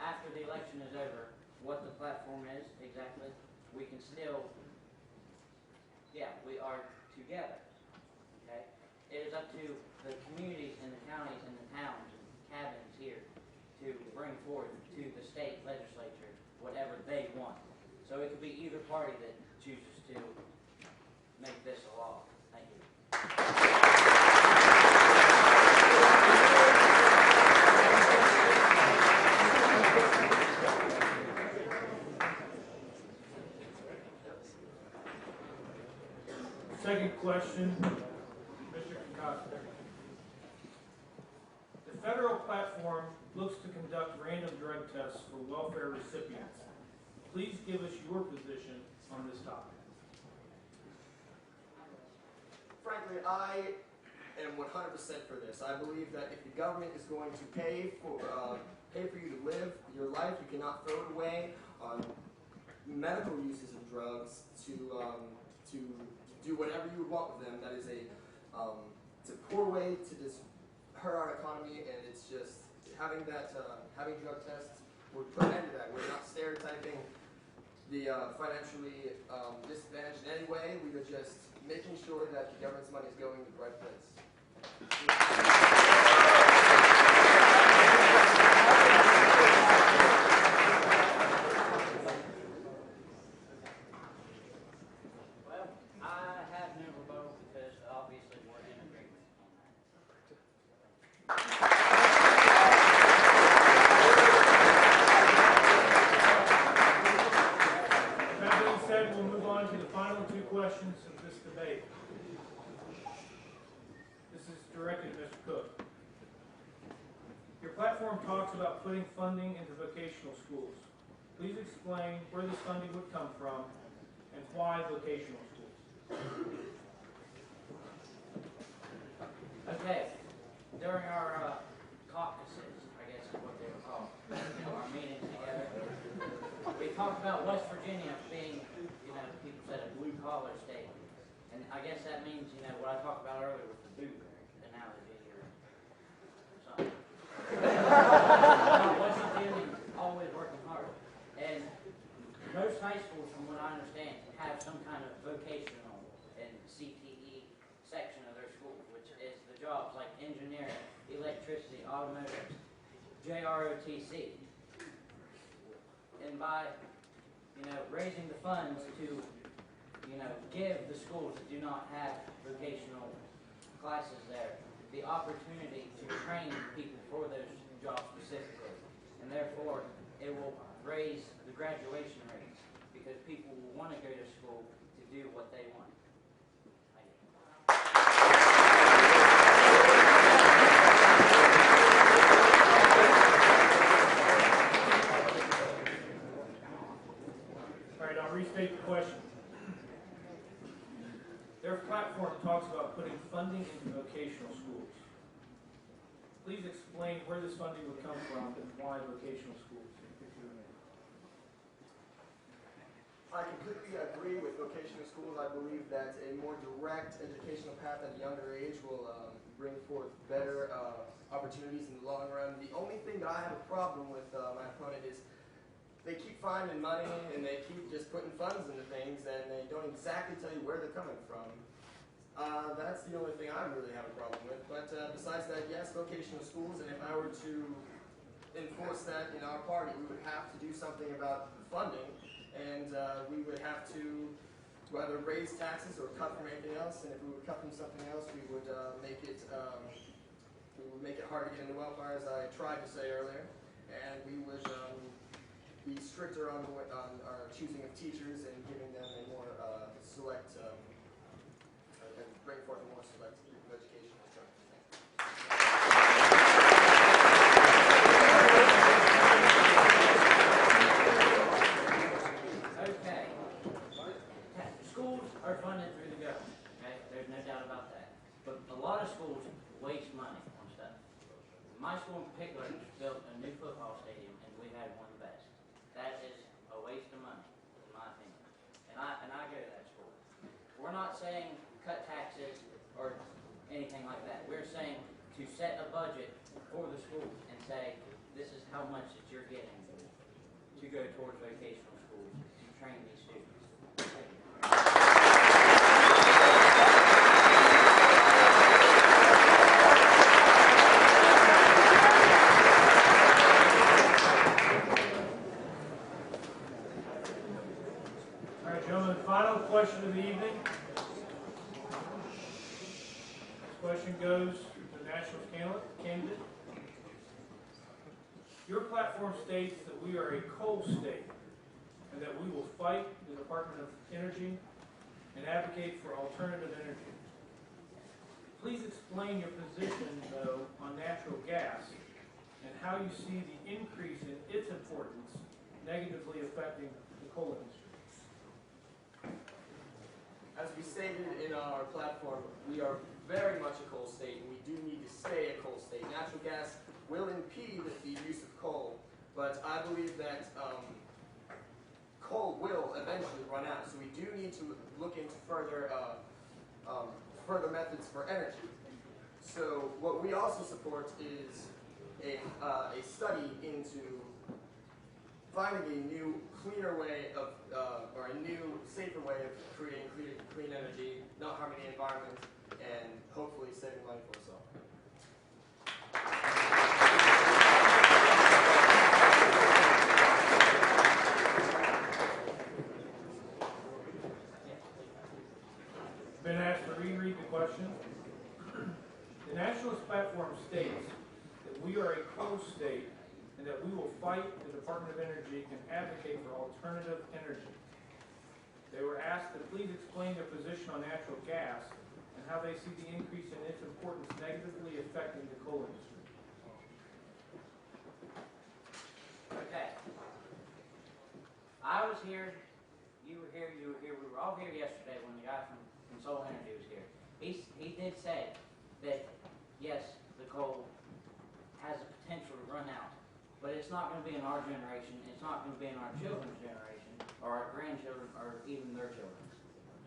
after the election is over, what the platform is exactly. We can still, we are together. Okay? It is up to the communities and the counties and the towns and cabins here to bring forth to the state legislature whatever they want. So it could be either party that chooses to make this a law. Thank you. Second question, Mr. Costa. The federal platform looks to conduct random drug tests for welfare recipients. Please give us your position on this topic. Frankly, I am 100% for this. I believe that if the government is going to pay for you to live your life, you cannot throw it away on medical uses of drugs to do whatever you would want with them. That is it's a poor way to just hurt our economy, and it's just having drug tests would put an end to that. We're not stereotyping the financially disadvantaged in any way. We are just making sure that the government's money is going to the right place. Well, I have no rebuttal because obviously we're in agreement on that. That being said, we'll move on to the final two questions of this debate. This is directed to Mr. Cook. Your platform talks about putting funding into vocational schools. Please explain where this funding would come from and why vocational schools. Okay, during our caucuses, I guess is what they were called, our meetings together, we talked about West Virginia being, people said a blue-collar state. And I guess that means, what I talked about earlier with the boo analogy or something. West Virginians always working hard. And most high schools, from what I understand, have some kind of vocational and CTE section of their school, which is the jobs like engineering, electricity, automotive, JROTC. And by, raising the funds to, give the schools that do not have vocational classes there the opportunity to train people for those jobs specifically. And therefore, it will raise the graduation rates because people will want to go to school to do what they want. All right, I'll restate the question. Their platform talks about putting funding into vocational schools. Please explain where this funding would come from and why vocational schools. I completely agree with vocational schools. I believe that a more direct educational path at a younger age will bring forth better opportunities in the long run. The only thing that I have a problem with my opponent is they keep finding money and they keep just putting funds into things and they don't exactly tell you where they're coming from. That's the only thing I really have a problem with. But besides that, yes, vocational schools, and if I were to enforce that in our party, we would have to do something about the funding, and we would have to either raise taxes or cut from anything else, and if we would cut from something else, we would make it hard to get into welfare, as I tried to say earlier, and we would be stricter on our choosing of teachers and giving them a more select, and bring forth a more select educational structure. Okay. Schools are funded through the government, okay? There's no doubt about that. But a lot of schools waste money on stuff. My school in particular built a new football stadium, and we had one of the best. That is a waste of money, in my opinion. And I go to that school. We're not saying cut taxes or anything like that. We're saying to set a budget for the school and say, this is how much that you're getting to go towards vocational schools to train these students. Thank you. All right, gentlemen, final question of the evening. This question goes to the national candidate. Your platform states that we are a coal state and that we will fight the Department of Energy and advocate for alternative energy. Please explain your position, though, on natural gas and how you see the increase in its importance negatively affecting the coal industry. As we stated in our platform, we are very much a coal state, and we do need to stay a coal state. Natural gas will impede the use of coal, but I believe that coal will eventually run out. So we do need to look into further methods for energy. So what we also support is a study into finding a new, cleaner way of, or a new, safer way of creating clean energy, not harming the environment, and hopefully saving money for us all. Been asked to reread the question. The Nationalist Platform states that we are a coal state and that we will fight the Department of Energy and advocate for alternative energy. They were asked to please explain their position on natural gas and how they see the increase in its importance negatively affecting the coal industry. Okay. I was here, you were here, we were all here yesterday when the guy from Solar Energy was here. He did say that, yes, the coal has the potential to run out, but it's not going to be in our generation, it's not going to be in our children's generation, or our grandchildren, or even their children's.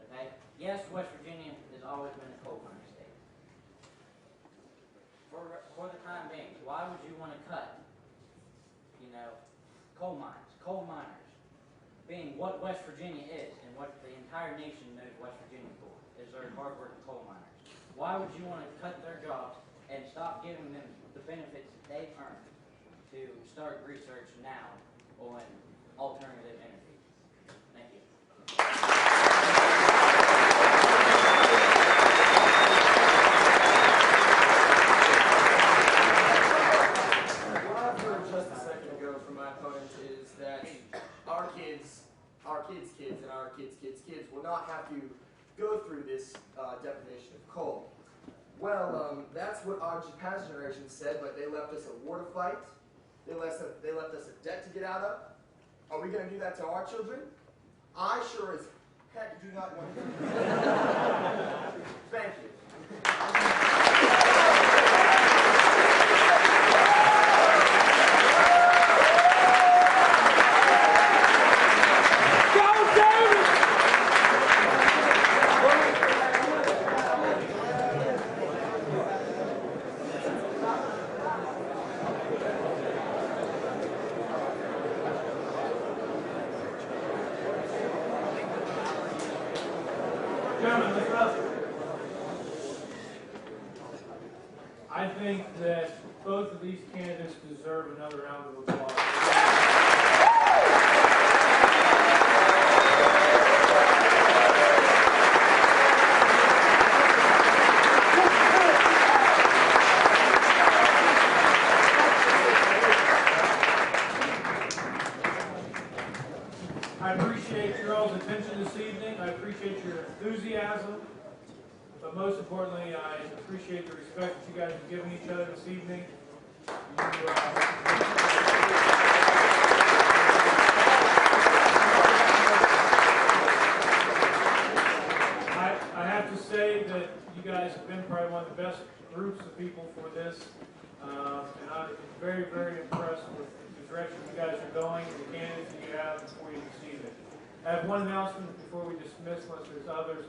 Okay? Yes, West Virginia has always been a coal mining state. For the time being, why would you want to cut, coal miners, being what West Virginia is and what the entire nation knows West Virginia for, is their hard-working coal miners. Why would you want to cut their jobs and stop giving them the benefits that they've earned to start research now on alternative energy? Thank you. What I've heard just a second ago from my opponent is that our kids, and our kids will not have to go through this definition of coal. Well, that's what our past generation said, but they left us a war to fight. They left us a debt to get out of. Are we going to do that to our children? I sure as heck do not want to do that. Thank you. I think that both of these candidates deserve another round of applause. all's attention this evening. I appreciate your enthusiasm, but most importantly, I appreciate the respect that you guys have given each other this evening. I have to say that you guys have been probably one of the best groups of people for this, and I'm very, very impressed with the direction you guys are going and the candidates that you have before you this evening. I have one announcement before we dismiss, unless there's others.